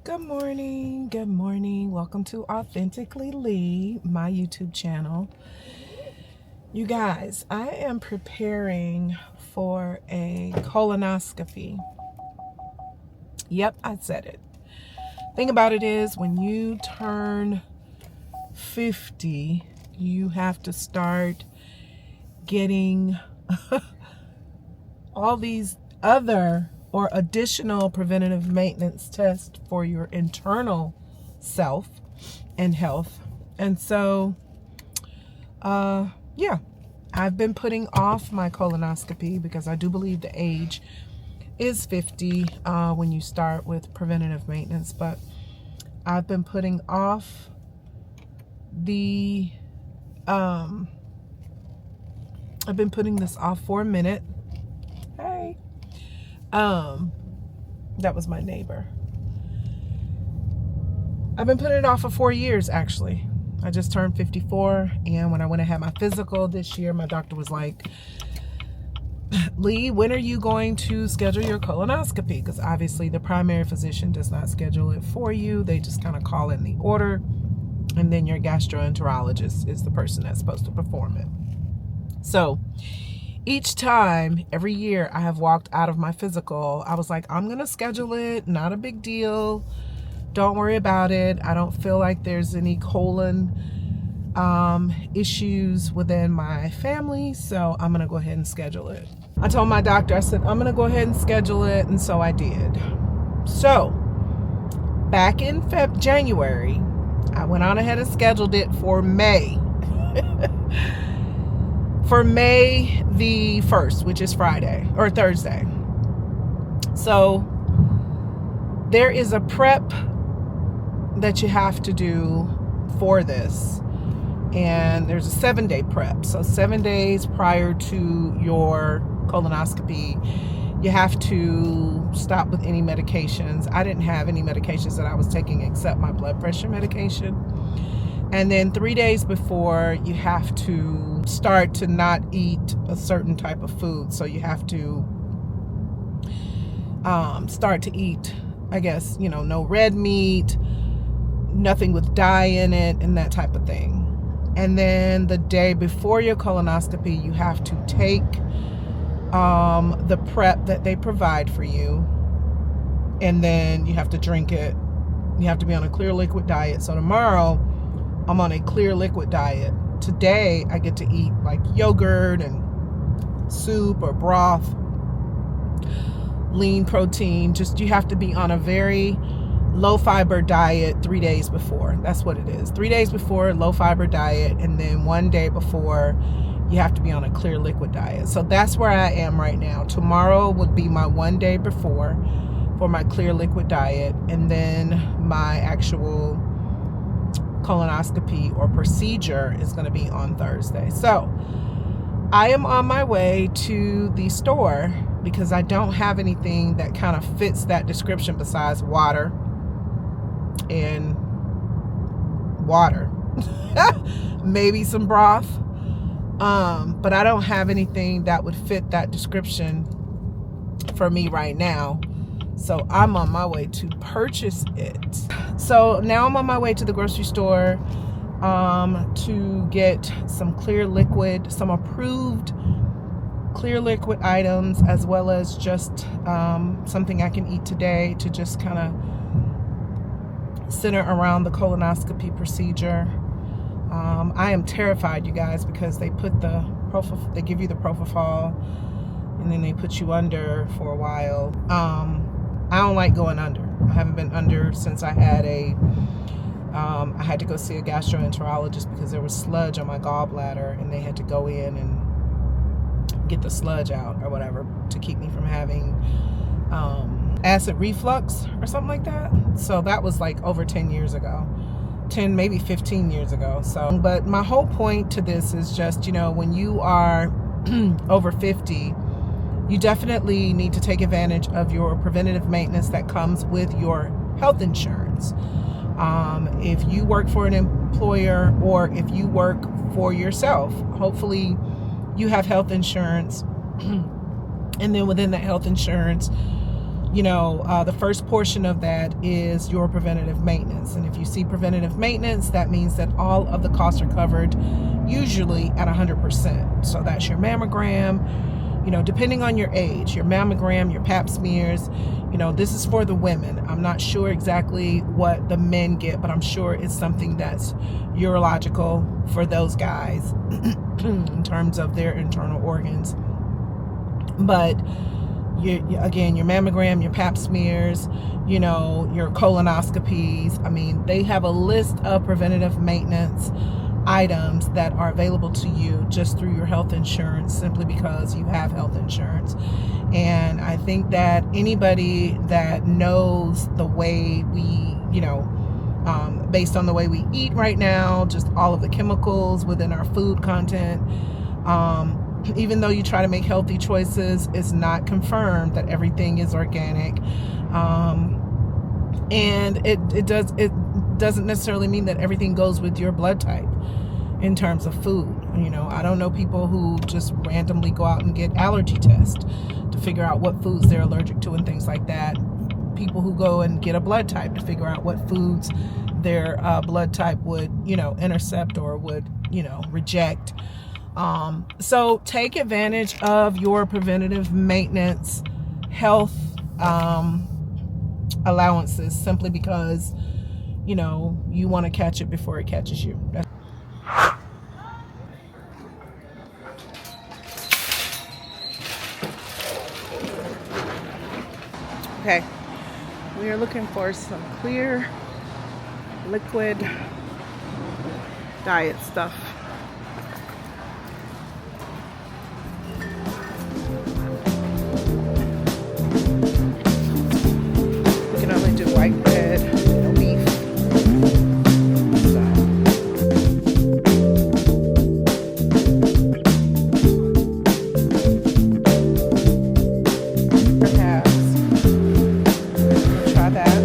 Good morning. Good morning. Welcome to Authentically Lee, my YouTube channel. You guys, I am preparing for a colonoscopy. Yep, I said it. Thing about it is, when you turn 50, you have to start getting all these other or additional preventative maintenance tests for your internal self and health. And so, yeah, I've been putting off my colonoscopy because I do believe the age is 50 when you start with preventative maintenance. But I've been putting off the, I've been putting this off for a minute. Hey. That was my neighbor. I've been putting it off for 4 years, actually. I just turned 54, and when I went and had my physical this year, my doctor was like, Lee, when are you going to schedule your colonoscopy? Because obviously the primary physician does not schedule it for you. They just kind of call in the order, and then your gastroenterologist is the person that's supposed to perform it. So each time, every year I have walked out of my physical, I was like, I'm going to schedule it. Not a big deal. Don't worry about it. I don't feel like there's any colon issues within my family, so I'm going to go ahead and schedule it. I told my doctor, I said, I'm going to go ahead and schedule it, and so I did. So, back in January, I went on ahead and scheduled it for May. For May the 1st, which is Friday or Thursday. So there is a prep that you have to do for this. And there's a 7-day prep. So 7 days prior to your colonoscopy, you have to stop with any medications. I didn't have any medications that I was taking except my blood pressure medication. And then 3 days before, you have to start to not eat a certain type of food. So you have to start to eat, I guess, no red meat, nothing with dye in it, and that type of thing. And then the day before your colonoscopy, you have to take the prep that they provide for you, and then you have to drink it. You have to be on a clear liquid diet. So tomorrow, I'm on a clear liquid diet. Today, I get to eat like yogurt and soup or broth, lean protein. Just, you have to be on a very low fiber diet 3 days before. That's what it is. 3 days before, low fiber diet. And then 1 day before, you have to be on a clear liquid diet. So that's where I am right now. Tomorrow would be my 1 day before for my clear liquid diet. And then my actual colonoscopy or procedure is going to be on Thursday. So I am on my way to the store because I don't have anything that kind of fits that description besides water and water. Maybe some broth. But I don't have anything that would fit that description for me right now. So I'm on my way to purchase it. So now I'm on my way to the grocery store to get some clear liquid, some approved clear liquid items, as well as just something I can eat today to just kind of center around the colonoscopy procedure. I am terrified, you guys, because they put they give you the propofol, and then they put you under for a while. I don't like going under. I haven't been under since I had I had to go see a gastroenterologist because there was sludge on my gallbladder, and they had to go in and get the sludge out or whatever to keep me from having acid reflux or something like that. So that was like over 10 years ago. 10, maybe 15 years ago. So, but my whole point to this is just, when you are over 50, you definitely need to take advantage of your preventative maintenance that comes with your health insurance. If you work for an employer or if you work for yourself, hopefully you have health insurance. And then within that health insurance, the first portion of that is your preventative maintenance. And if you see preventative maintenance, that means that all of the costs are covered, usually at 100%. So that's your mammogram, depending on your age, your mammogram, your pap smears. This is for the women. I'm not sure exactly what the men get, but I'm sure it's something that's urological for those guys in terms of their internal organs. But again, your mammogram, your pap smears, your colonoscopies. I mean, they have a list of preventative maintenance items that are available to you just through your health insurance, simply because you have health insurance. And I think that anybody that knows the way we, based on the way we eat right now, just all of the chemicals within our food content, even though you try to make healthy choices, it's not confirmed that everything is organic. And it doesn't necessarily mean that everything goes with your blood type in terms of food. I don't know people who just randomly go out and get allergy tests to figure out what foods they're allergic to and things like that. People who go and get a blood type to figure out what foods their blood type would, intercept or would, reject. So take advantage of your preventative maintenance health allowances, simply because you want to catch it before it catches you. Okay, we are looking for some clear liquid diet stuff. We can only do white bread, no beef. Perhaps try that.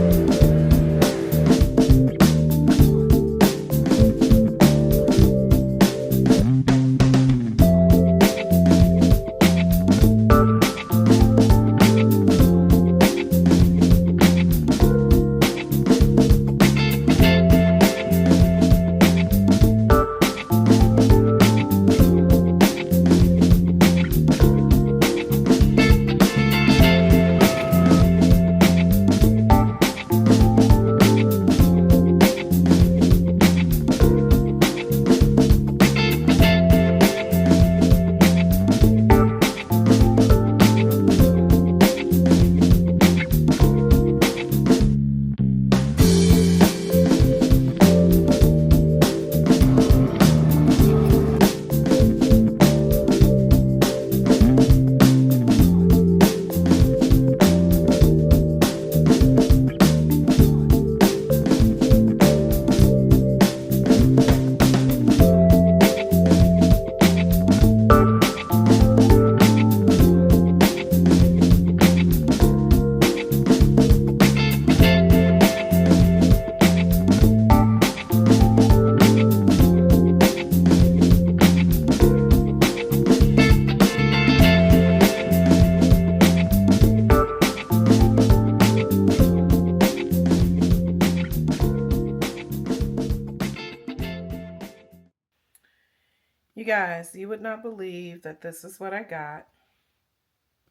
You guys, you would not believe that this is what I got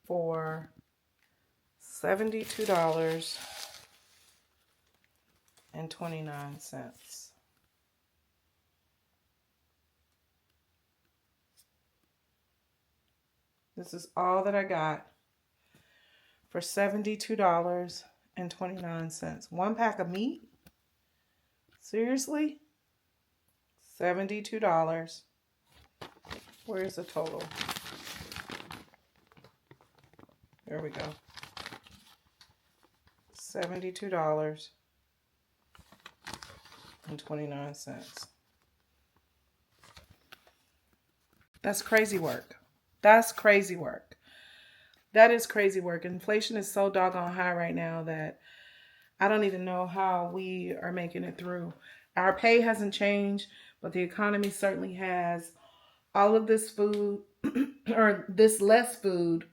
for $72.29. This is all that I got for $72.29. One pack of meat? Seriously? $72. Where's the total? There we go. $72.29. That's crazy work. That's crazy work. That is crazy work. Inflation is so doggone high right now that I don't even know how we are making it through. Our pay hasn't changed, but the economy certainly has. All of this food, or this less food,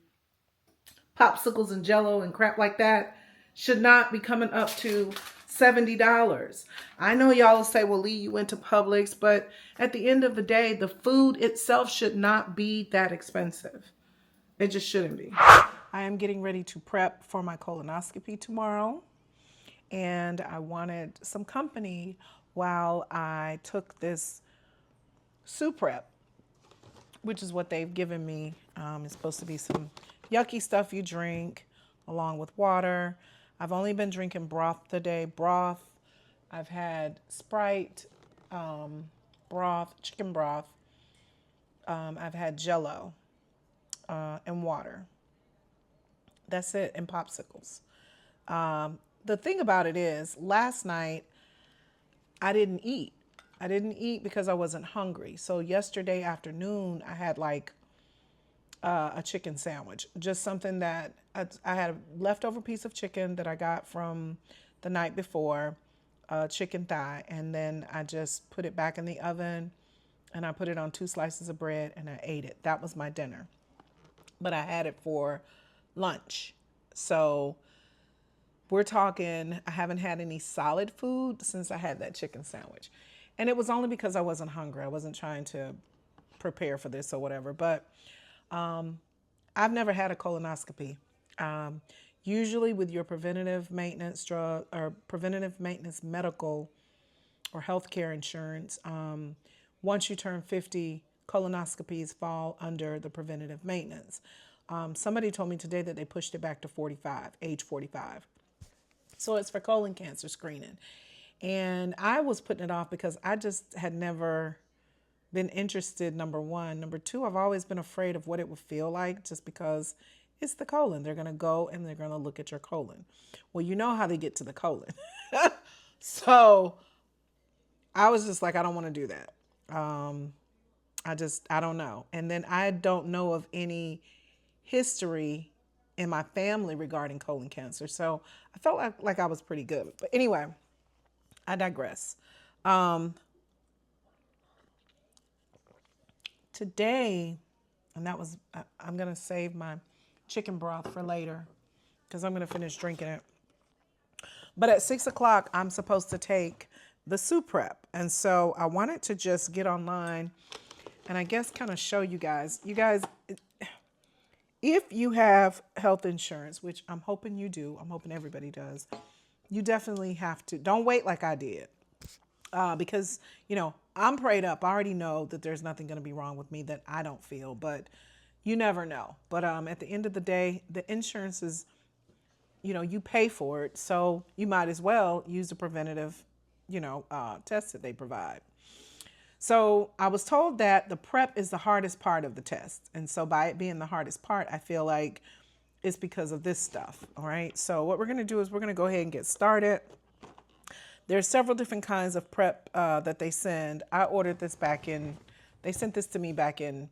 popsicles and jello and crap like that should not be coming up to $70. I know y'all will say, well, Lee, you went to Publix, but at the end of the day, the food itself should not be that expensive. It just shouldn't be. I am getting ready to prep for my colonoscopy tomorrow, and I wanted some company while I took this soup prep, which is what they've given me. It's supposed to be some yucky stuff you drink along with water. I've only been drinking broth today. Broth. I've had Sprite, broth, chicken broth. I've had Jello and water. That's it, and popsicles. The thing about it is, last night I didn't eat. I didn't eat because I wasn't hungry. So yesterday afternoon, I had like a chicken sandwich, just something that I had a leftover piece of chicken that I got from the night before, chicken thigh, and then I just put it back in the oven and I put it on 2 slices of bread and I ate it. That was my dinner, but I had it for lunch. So we're talking, I haven't had any solid food since I had that chicken sandwich. And it was only because I wasn't hungry. I wasn't trying to prepare for this or whatever, but I've never had a colonoscopy. Usually with your preventative maintenance drug or preventative maintenance medical or healthcare insurance, once you turn 50, colonoscopies fall under the preventative maintenance. Somebody told me today that they pushed it back to 45, age 45. So it's for colon cancer screening. And I was putting it off because I just had never been interested, number one. Number two, I've always been afraid of what it would feel like just because it's the colon. They're going to go and they're going to look at your colon. Well, you know how they get to the colon. So I was just like, I don't want to do that. I don't know. And then I don't know of any history in my family regarding colon cancer. So I felt like I was pretty good. But anyway, I digress. Today, and that was, I'm going to save my chicken broth for later because I'm going to finish drinking it. But at 6 o'clock, I'm supposed to take the soup prep. And so I wanted to just get online and I guess kind of show you guys. You guys, if you have health insurance, which I'm hoping you do, I'm hoping everybody does, you definitely have to, don't wait like I did. Because, you know, I'm prayed up. I already know that there's nothing going to be wrong with me that I don't feel, but you never know. But at the end of the day, the insurance is, you know, you pay for it. So you might as well use the preventative, tests that they provide. So I was told that the prep is the hardest part of the test. And so by it being the hardest part, I feel like it's because of this stuff. All right. So what we're going to do is we're going to go ahead and get started. There's several different kinds of prep that they send. I ordered this they sent this to me back in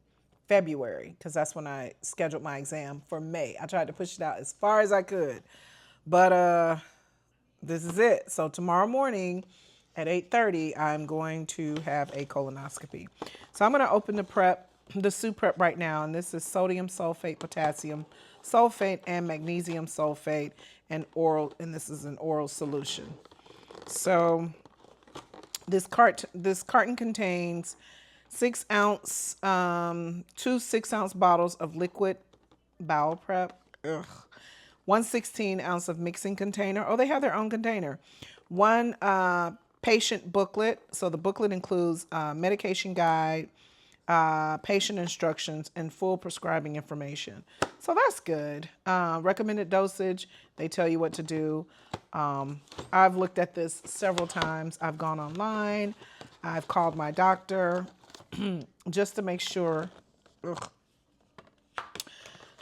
February because that's when I scheduled my exam for May. I tried to push it out as far as I could, but this is it. So tomorrow morning at 8:30, I'm going to have a colonoscopy. So I'm going to open the soup prep right now, and this is sodium sulfate, potassium sulfate, and magnesium sulfate, and this is an oral solution. So this carton contains 6 ounce, 2 6-ounce bottles of liquid bowel prep. 1/16 ounce of mixing container. Oh, they have their own container. 1 patient booklet. So the booklet includes medication guide, patient instructions, and full prescribing information. So that's good. Recommended dosage. They tell you what to do. I've looked at this several times. I've gone online. I've called my doctor just to make sure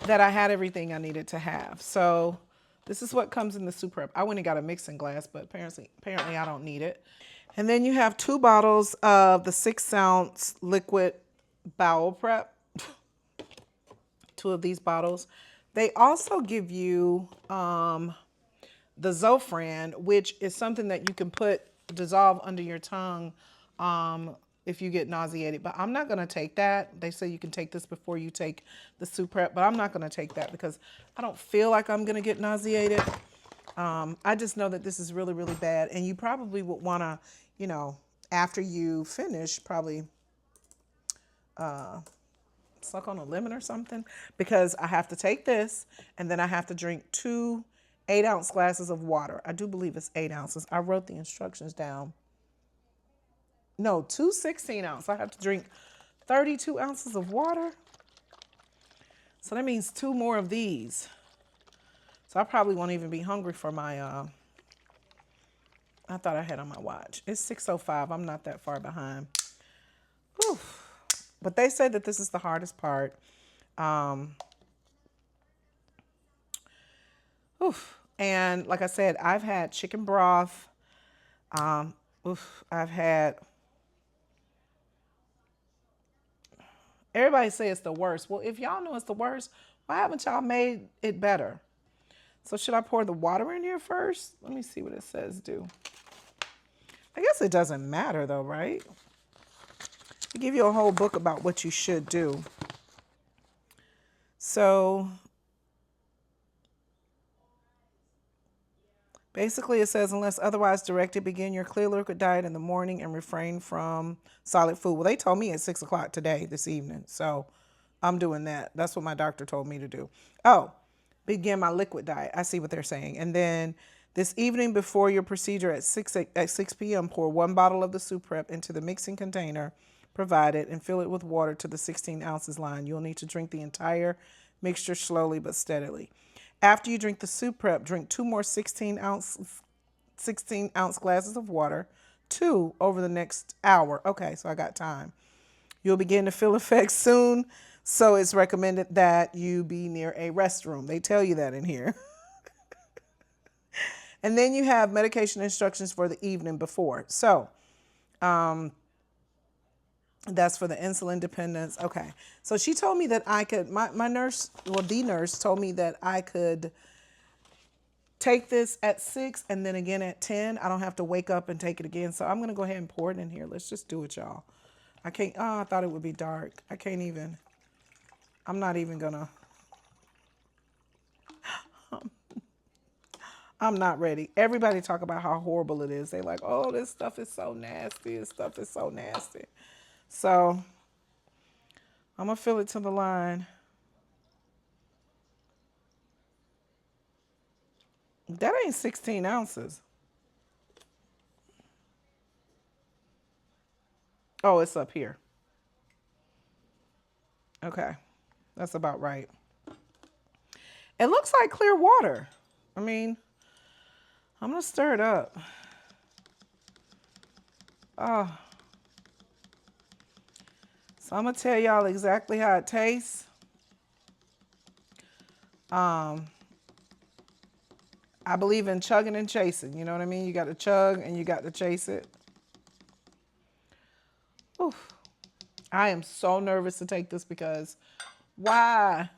that I had everything I needed to have. So this is what comes in the soup prep. I went and got a mixing glass, but apparently I don't need it. And then you have 2 bottles of the 6-ounce liquid bowel prep. 2 of these bottles. They also give you the Zofran, which is something that you can dissolve under your tongue if you get nauseated. But I'm not going to take that. They say you can take this before you take the soup prep, but I'm not going to take that because I don't feel like I'm going to get nauseated. I just know that this is really, really bad. And you probably would want to, you know, after you finish, probably suck on a lemon or something, because I have to take this and then I have to drink 2 8-ounce glasses of water. I do believe it's 8 ounces. I wrote the instructions down. No, 2 16-ounce. I have to drink 32 ounces of water. So that means 2 more of these. So I probably won't even be hungry for my, I thought I had on my watch. It's 6:05. I'm not that far behind. Whew. But they say that this is the hardest part. And like I said, I've had chicken broth. I've had, everybody say it's the worst. Well, if y'all know it's the worst, why haven't y'all made it better? So should I pour the water in here first? Let me see what it says do. I guess it doesn't matter though, right? They give you a whole book about what you should do. So basically it says, unless otherwise directed, begin your clear liquid diet in the morning and refrain from solid food. Well, they told me at 6 o'clock today, this evening. So I'm doing that. That's what my doctor told me to do. Oh, begin my liquid diet. I see what they're saying. And then this evening before your procedure at 6 p.m., pour 1 bottle of the soup prep into the mixing container provided and fill it with water to the 16 ounces line. You'll need to drink the entire mixture slowly but steadily. After you drink the soup prep, drink 2 more 16-ounce glasses of water, 2 over the next hour. Okay, so I got time. You'll begin to feel effects soon, so it's recommended that you be near a restroom. They tell you that in here. And then you have medication instructions for the evening before. So that's for the insulin dependence. Okay. So she told me that I could, my nurse, well, the nurse told me that I could take this at 6 and then again at 10. I don't have to wake up and take it again. So I'm going to go ahead and pour it in here. Let's just do it, y'all. I can't, oh, I thought it would be dark. I can't even, I'm not even going to. I'm not ready. Everybody talk about how horrible it is. They like, oh, this stuff is so nasty. This stuff is so nasty. So I'm going to fill it to the line. That ain't 16 ounces. Oh, it's up here. Okay. That's about right. It looks like clear water. I mean, I'm going to stir it up. Oh. So I'm going to tell y'all exactly how it tastes. I believe in chugging and chasing. You know what I mean? You got to chug and you got to chase it. Oof. I am so nervous to take this because why?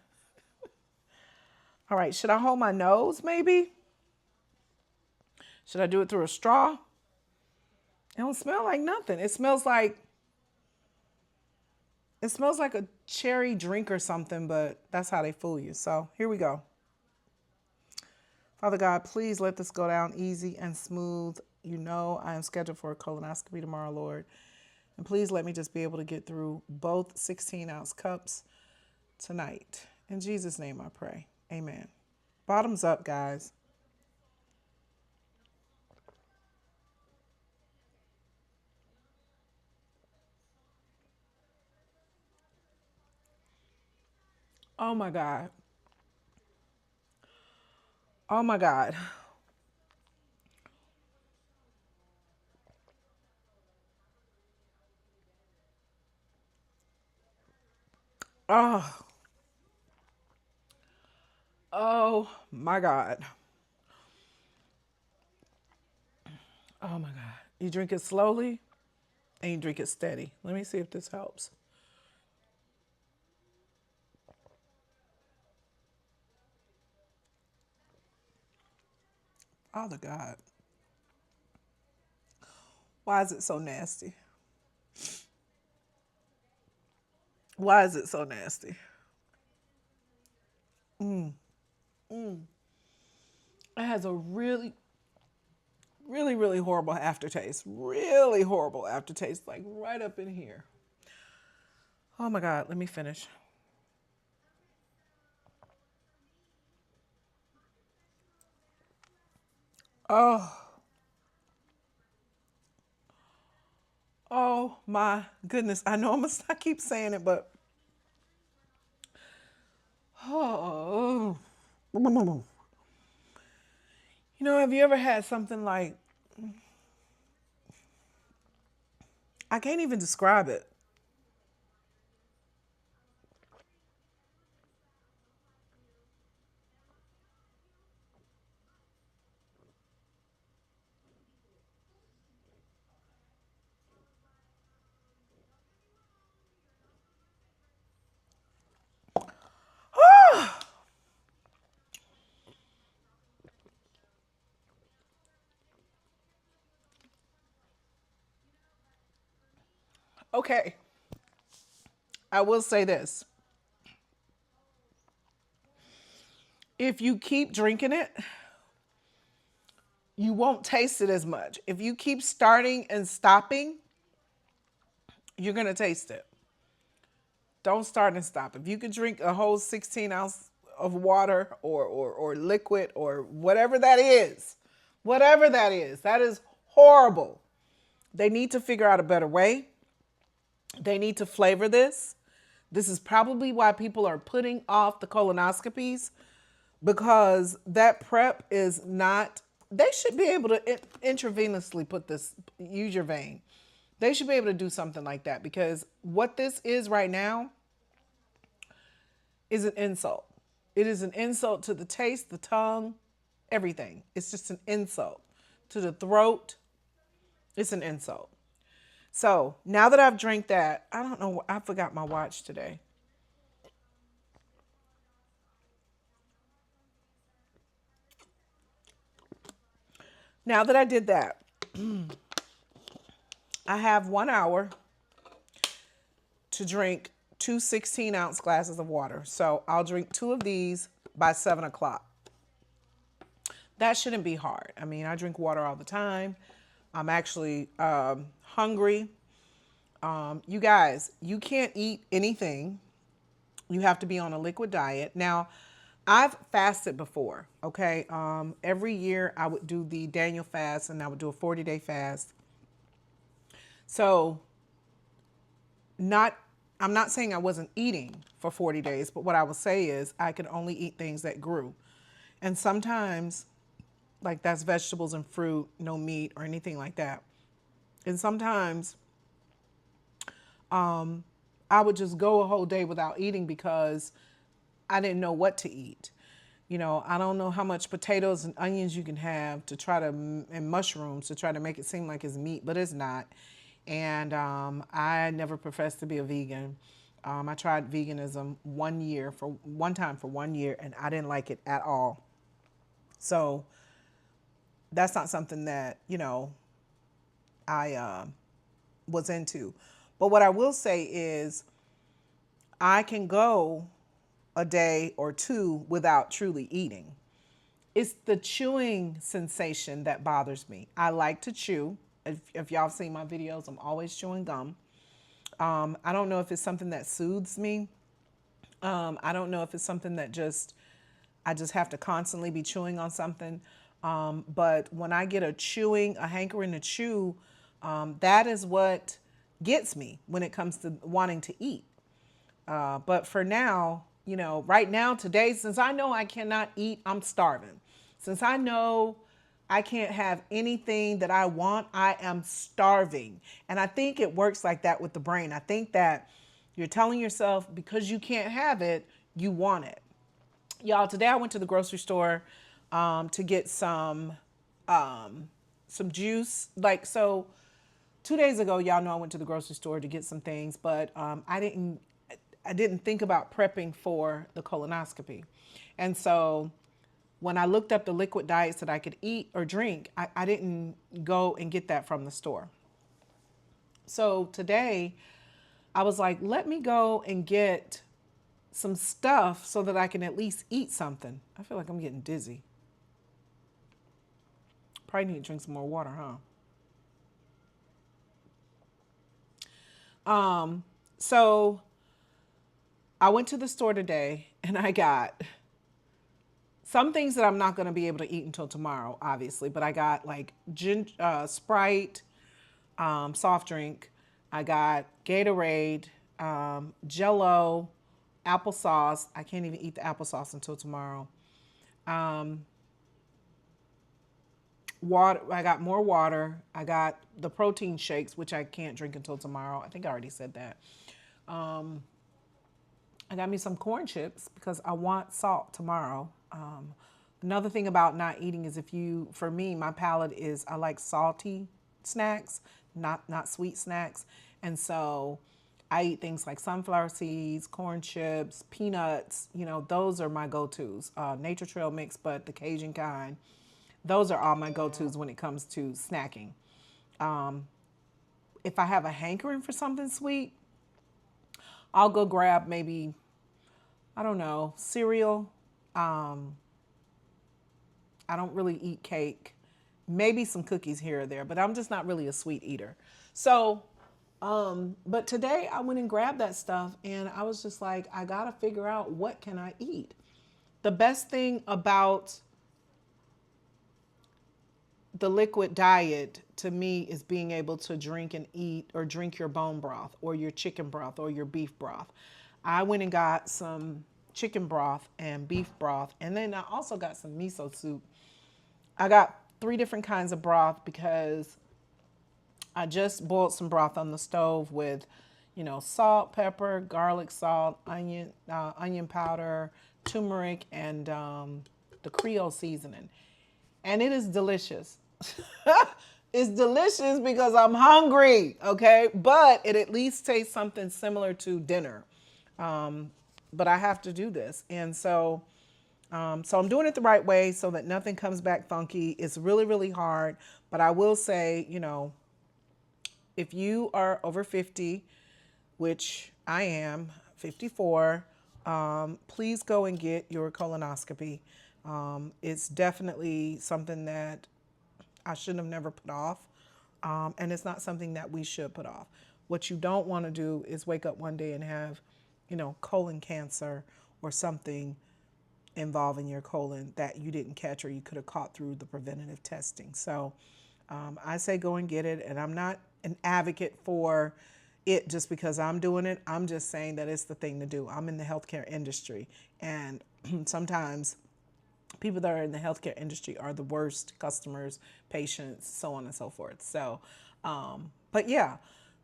All right. Should I hold my nose maybe? Should I do it through a straw? It don't smell like nothing. It smells like a cherry drink or something, but that's how they fool you. So here we go. Father God, please let this go down easy and smooth. You know I am scheduled for a colonoscopy tomorrow, Lord. And please let me just be able to get through both 16-ounce cups tonight. In Jesus' name I pray. Amen. Bottoms up, guys. Oh my God. Oh my God. Oh. Oh my God. Oh my God. You drink it slowly and you drink it steady. Let me see if this helps. Father God. Why is it so nasty? Why is it so nasty? It has a really, really, really horrible aftertaste. Really horrible aftertaste, like right up in here. Oh my God, let me finish. Oh, oh my goodness. I know I keep saying it, but oh, have you ever had something like, I can't even describe it. Okay, I will say this. If you keep drinking it, you won't taste it as much. If you keep starting and stopping, you're going to taste it. Don't start and stop. If you could drink a whole 16 ounce of water or liquid or whatever that is horrible. They need to figure out a better way. They need to flavor this. This is probably why people are putting off the colonoscopies, because that prep is not, they should be able to intravenously use your vein. They should be able to do something like that, because what this is right now is an insult. It is an insult to the taste, the tongue, everything. It's just an insult to the throat. It's an insult. So now that I've drank that, I don't know, I forgot my watch today. Now that I did that, I have 1 hour to drink two 16-ounce glasses of water. So I'll drink two of these by 7 o'clock. That shouldn't be hard. I mean, I drink water all the time. I'm actually hungry. You guys, you can't eat anything. You have to be on a liquid diet. Now, I've fasted before, okay? Every year I would do the Daniel fast, and I would do a 40-day fast. So I'm not saying I wasn't eating for 40 days, but what I would say is I could only eat things that grew. And sometimes, like, that's vegetables and fruit, no meat or anything like that. And sometimes I would just go a whole day without eating because I didn't know what to eat. I don't know how much potatoes and onions you can have and mushrooms to try to make it seem like it's meat, but it's not. And I never professed to be a vegan. I tried veganism one time for 1 year, and I didn't like it at all. So that's not something that, I was into. But what I will say is I can go a day or two without truly eating. It's the chewing sensation that bothers me. I like to chew. If y'all have seen my videos, I'm always chewing gum. I don't know if it's something that soothes me. I don't know if it's something that I just have to constantly be chewing on something. But when I get a hankering to chew, that is what gets me when it comes to wanting to eat. But for now, right now, today, since I know I cannot eat, I'm starving. Since I know I can't have anything that I want, I am starving. And I think it works like that with the brain. I think that you're telling yourself because you can't have it, you want it. Y'all, today I went to the grocery store to get some juice. Like, so 2 days ago, y'all know I went to the grocery store to get some things, but I didn't think about prepping for the colonoscopy. And so when I looked up the liquid diets that I could eat or drink, I didn't go and get that from the store. So today I was like, let me go and get some stuff so that I can at least eat something. I feel like I'm getting dizzy. Probably need to drink some more water, huh? So I went to the store today and I got some things that I'm not going to be able to eat until tomorrow, obviously. But I got like Sprite, soft drink. I got Gatorade, Jello, applesauce. I can't even eat the applesauce until tomorrow. Water. I got more water. I got the protein shakes, which I can't drink until tomorrow. I think I already said that. I got me some corn chips because I want salt tomorrow. Another thing about not eating is for me, my palate is I like salty snacks, not sweet snacks, and so I eat things like sunflower seeds, corn chips, peanuts. Those are my go-tos. Nature Trail mix, but the Cajun kind. Those are all my go-tos when it comes to snacking. If I have a hankering for something sweet, I'll go grab maybe, I don't know, cereal. I don't really eat cake. Maybe some cookies here or there, but I'm just not really a sweet eater. So, but today I went and grabbed that stuff and I was just like, I got to figure out what can I eat. The best thing about the liquid diet to me is being able to drink and eat or drink your bone broth or your chicken broth or your beef broth. I went and got some chicken broth and beef broth, and then I also got some miso soup. I got 3 different kinds of broth because I just boiled some broth on the stove with, salt, pepper, garlic salt, onion powder, turmeric, and the Creole seasoning. And it is delicious. It's delicious because I'm hungry, okay? But it at least tastes something similar to dinner. But I have to do this. And so I'm doing it the right way so that nothing comes back funky. It's really, really hard. But I will say, if you are over 50, which I am, 54, please go and get your colonoscopy. It's definitely something that I shouldn't have never put off. And it's not something that we should put off. What you don't want to do is wake up one day and have, colon cancer or something involving your colon that you didn't catch or you could have caught through the preventative testing. So I say go and get it. And I'm not an advocate for it just because I'm doing it. I'm just saying that it's the thing to do. I'm in the healthcare industry. And sometimes people that are in the healthcare industry are the worst customers, patients, so on and so forth. So, but yeah,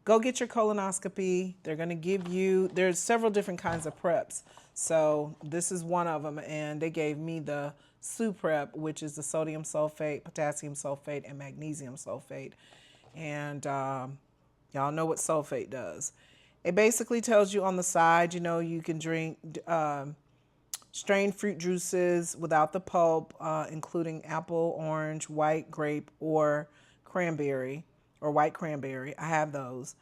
go get your colonoscopy. They're going to give you, there's several different kinds of preps. So this is one of them. And they gave me the SUPrep, which is the sodium sulfate, potassium sulfate, and magnesium sulfate. And y'all know what sulfate does. It basically tells you on the side, you can drink strained fruit juices without the pulp, including apple, orange, white grape, or cranberry, or white cranberry. I have those.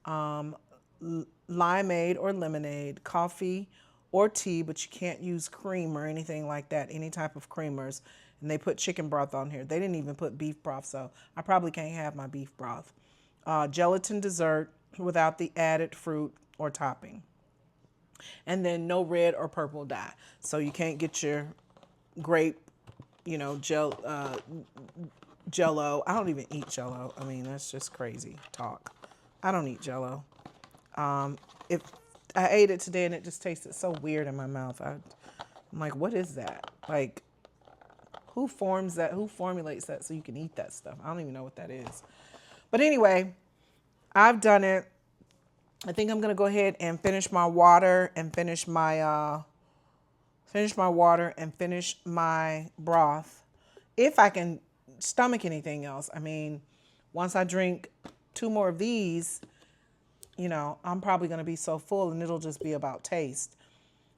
Limeade or lemonade, coffee or tea, but you can't use cream or anything like that, any type of creamers. And they put chicken broth on here. They didn't even put beef broth, so I probably can't have my beef broth. Gelatin dessert without the added fruit or topping. And then no red or purple dye. So you can't get your grape, Jello. I don't even eat Jello. I mean, that's just crazy talk. I don't eat Jello. If I ate it today and it just tasted so weird in my mouth. I'm like, what is that? Like, who forms that? Who formulates that so you can eat that stuff? I don't even know what that is. But anyway, I've done it. I think I'm gonna go ahead and finish my water and finish my broth. If I can stomach anything else. I mean, once I drink 2 more of these, I'm probably gonna be so full and it'll just be about taste.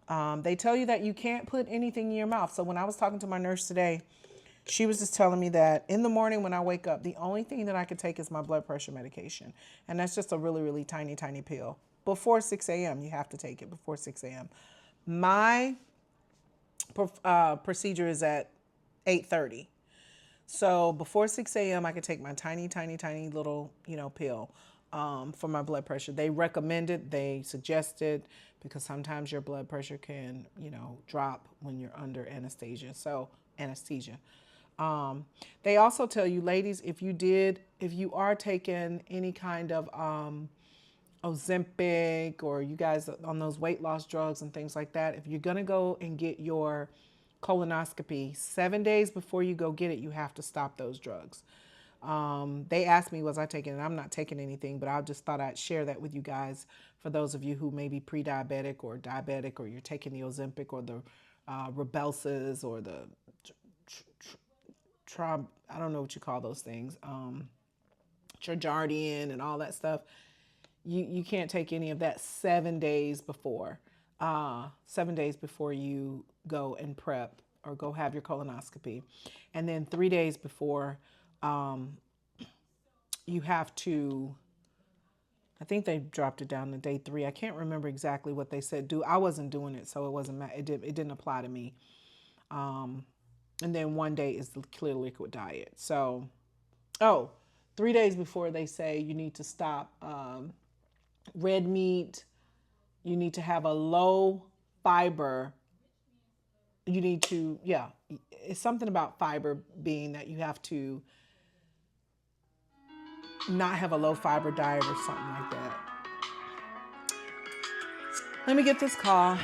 They tell you that you can't put anything in your mouth. So when I was talking to my nurse today, she was just telling me that in the morning when I wake up, the only thing that I could take is my blood pressure medication. And that's just a really, really tiny, tiny pill. before 6 a.m. You have to take it before 6 a.m. My procedure is at 8:30. So before 6 a.m., I could take my tiny, tiny, tiny little, pill for my blood pressure. They recommended, they suggested, because sometimes your blood pressure can, drop when you're under anesthesia. So anesthesia. They also tell you, ladies, if you are taking any kind of Ozempic, or you guys on those weight loss drugs and things like that, if you're going to go and get your colonoscopy 7 days before you go get it, you have to stop those drugs. They asked me, was I taking it? I'm not taking anything, but I just thought I'd share that with you guys for those of you who may be pre-diabetic or diabetic, or you're taking the Ozempic or the Rybelsus or the I don't know what you call those things, Trojardian and all that stuff. You can't take any of that 7 days before. 7 days before you go and prep or go have your colonoscopy. And then 3 days before, you have to, I think they dropped it down to day 3. I can't remember exactly what they said do. I wasn't doing it, so it didn't apply to me. And then 1 day is the clear liquid diet. So, 3 days before, they say you need to stop red meat. You need to have a low fiber. You need to, it's something about fiber, being that you have to not have a low fiber diet or something like that. Let me get this call.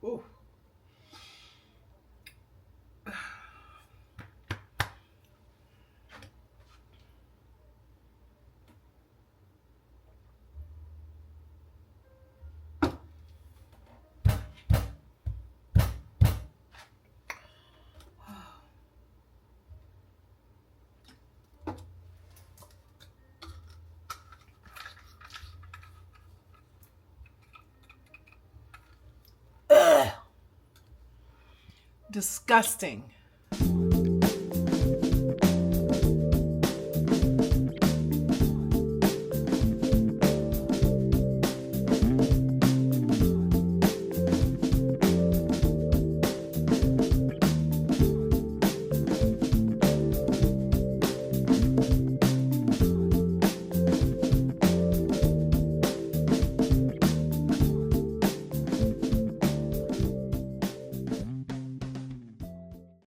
Ooh. Disgusting.